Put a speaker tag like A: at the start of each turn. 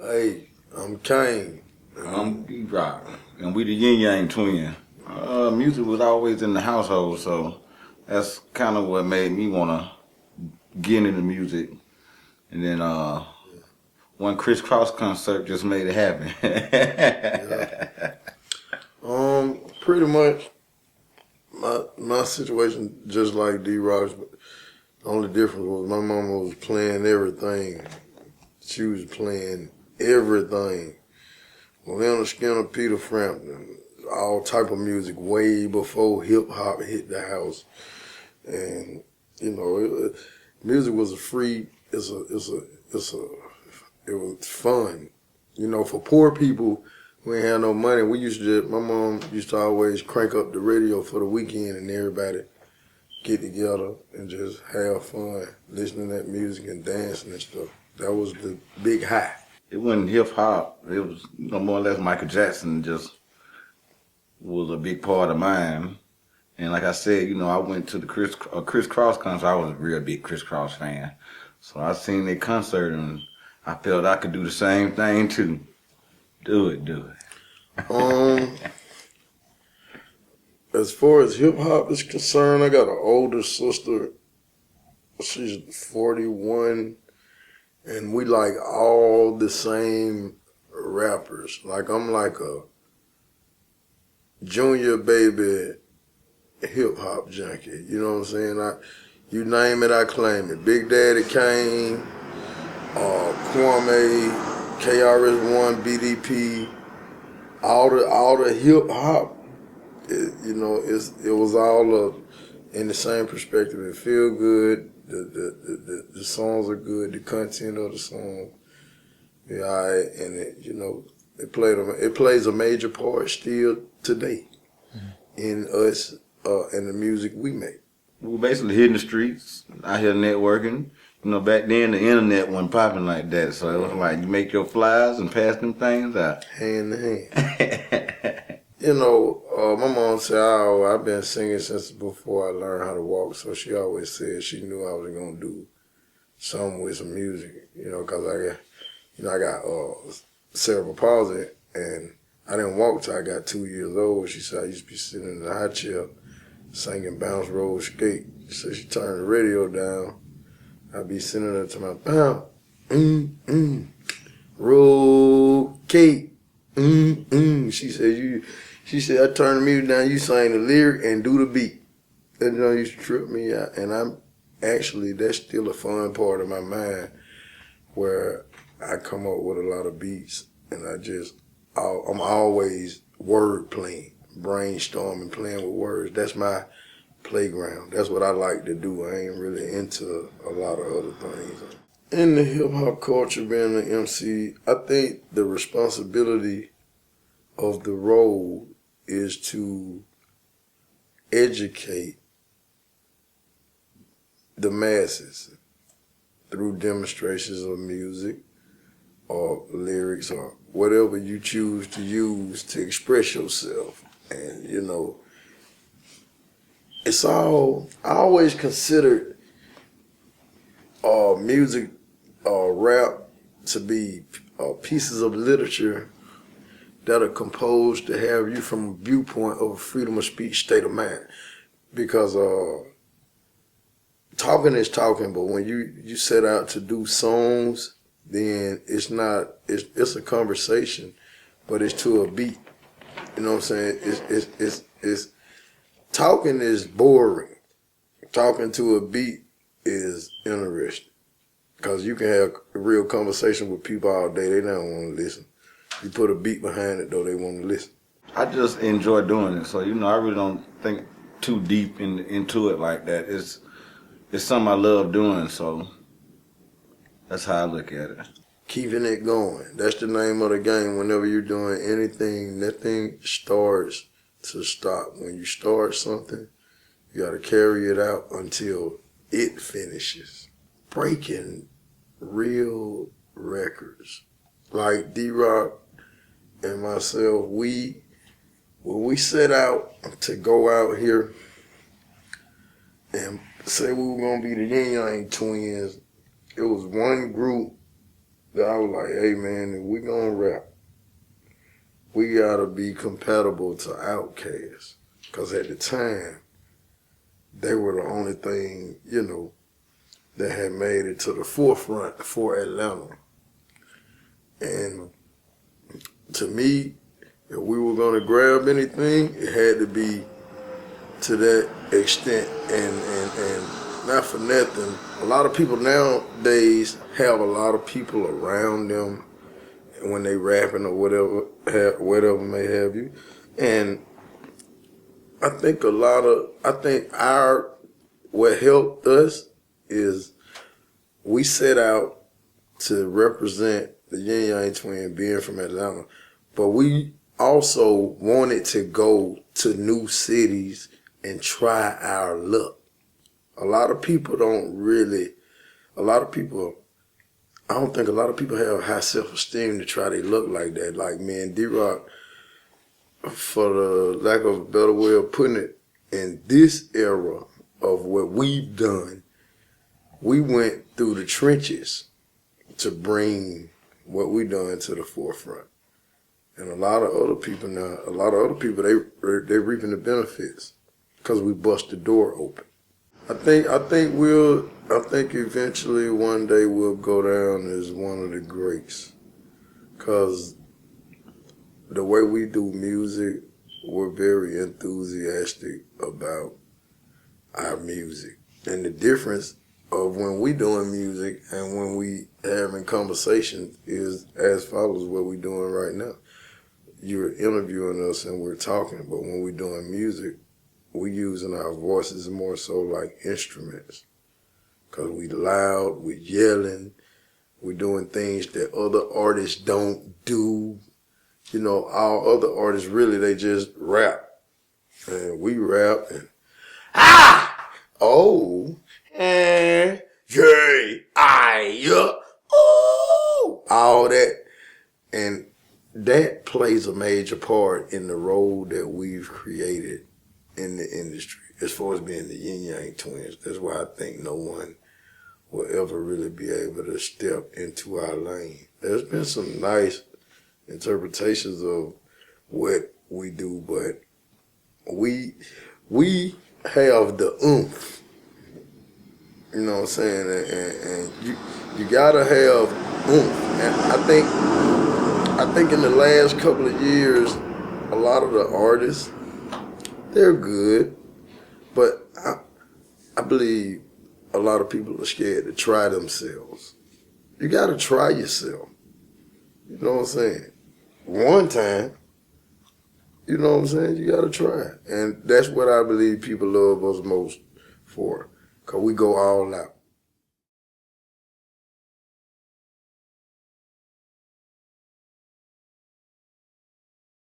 A: Hey, I'm Kane.
B: I'm D-Rock, and we the Yin Yang twin. Music was always in the household, so that's kind of what made me want to get into music. And then one Criss Cross concert just made it happen.
A: Yeah. Pretty much my situation just like D-Rock's, but the only difference was my mama was playing everything. She was playing everything. Leonard Skinner, Peter Frampton, all type of music way before hip hop hit the house. And music was it was fun. For poor people who ain't had no money, my mom used to always crank up the radio for the weekend and everybody get together and just have fun listening to that music and dancing and stuff. That was the big high.
B: It wasn't hip hop. It was more or less Michael Jackson just was a big part of mine. And like I said, I went to the Criss Cross concert. I was a real big Criss Cross fan. So I seen their concert and I felt I could do the same thing too. Do it.
A: As far as hip hop is concerned, I got an older sister. She's 41, and we like all the same rappers. Like I'm like a junior baby hip hop junkie. You know what I'm saying? You name it, I claim it. Big Daddy Kane, Kwame, KRS-One, BDP, all the hip hop. It was all in the same perspective. It feel good. The songs are good. The content of the song, and it plays a major part still today in us and the music we make.
B: We were basically hitting the streets, out here networking. Back then the internet wasn't popping like that, so it was like you make your flyers and pass them things out.
A: Hand to hand. My mom said, I've been singing since before I learned how to walk, so she always said she knew I was going to do something with some music, because I got cerebral palsy, and I didn't walk till I got 2 years old. She said I used to be sitting in the high chair singing Bounce, Roll, Skate. So she turned the radio down. I'd be sitting there to my bounce, roll, Kate, She said, I turn the music down, you sing the lyric and do the beat. That used to trip me out. And that's still a fun part of my mind where I come up with a lot of beats and I'm always word playing, brainstorming, playing with words. That's my playground. That's what I like to do. I ain't really into a lot of other things. In the hip hop culture, being an MC, I think the responsibility of the role is to educate the masses through demonstrations of music or lyrics or whatever you choose to use to express yourself. And, I always considered music or rap to be pieces of literature that are composed to have you from a viewpoint of a freedom of speech state of mind. Because talking is talking, but when you set out to do songs, then it's a conversation, but it's to a beat. You know what I'm saying? It's talking is boring. Talking to a beat is interesting. Because you can have a real conversation with people all day, they don't want to listen. You put a beat behind it, though, they want to listen.
B: I just enjoy doing it. So, I really don't think too deep into it like that. It's something I love doing, so that's how I look at it.
A: Keeping it going. That's the name of the game. Whenever you're doing anything, nothing starts to stop. When you start something, you got to carry it out until it finishes. Breaking real records. Like D-Rock and myself, when we set out to go out here and say we were going to be the Ying Yang twins, it was one group that I was like, hey man, if we gonna rap, we gotta be compatible to Outkast. Cause at the time, they were the only thing, you know, that had made it to the forefront for Atlanta. And to me, if we were gonna grab anything, it had to be to that extent. And not for nothing, a lot of people nowadays have a lot of people around them when they rapping or whatever may have you. And I think what helped us is we set out to represent the Yin Yang Twin being from Atlanta, but we also wanted to go to new cities and try our luck. A lot of people, I don't think a lot of people have high self-esteem to try their luck like that. Like me and D-Rock, for the lack of a better way of putting it, in this era of what we've done, we went through the trenches to bring what we done to the forefront. And a lot of other people, they reaping the benefits because we bust the door open. I think eventually one day we'll go down as one of the greats, because the way we do music, we're very enthusiastic about our music. And the difference of when we doing music and when we having conversations is as follows: what we doing right now. You're interviewing us and we're talking, but when we're doing music, we using our voices more so like instruments. Cause we loud, we yelling, we doing things that other artists don't do. You know, all other artists really, they just rap. And we rap and all that. And that plays a major part in the role that we've created in the industry as far as being the Yin Yang Twins. That's why I think no one will ever really be able to step into our lane. There's been some nice interpretations of what we do, but we have the oomph. You know what I'm saying? And you gotta have oomph. And I think in the last couple of years, a lot of the artists, they're good, but I believe a lot of people are scared to try themselves. You gotta try yourself. You know what I'm saying? One time, you know what I'm saying? You gotta try. And that's what I believe people love us most for, because we go all out.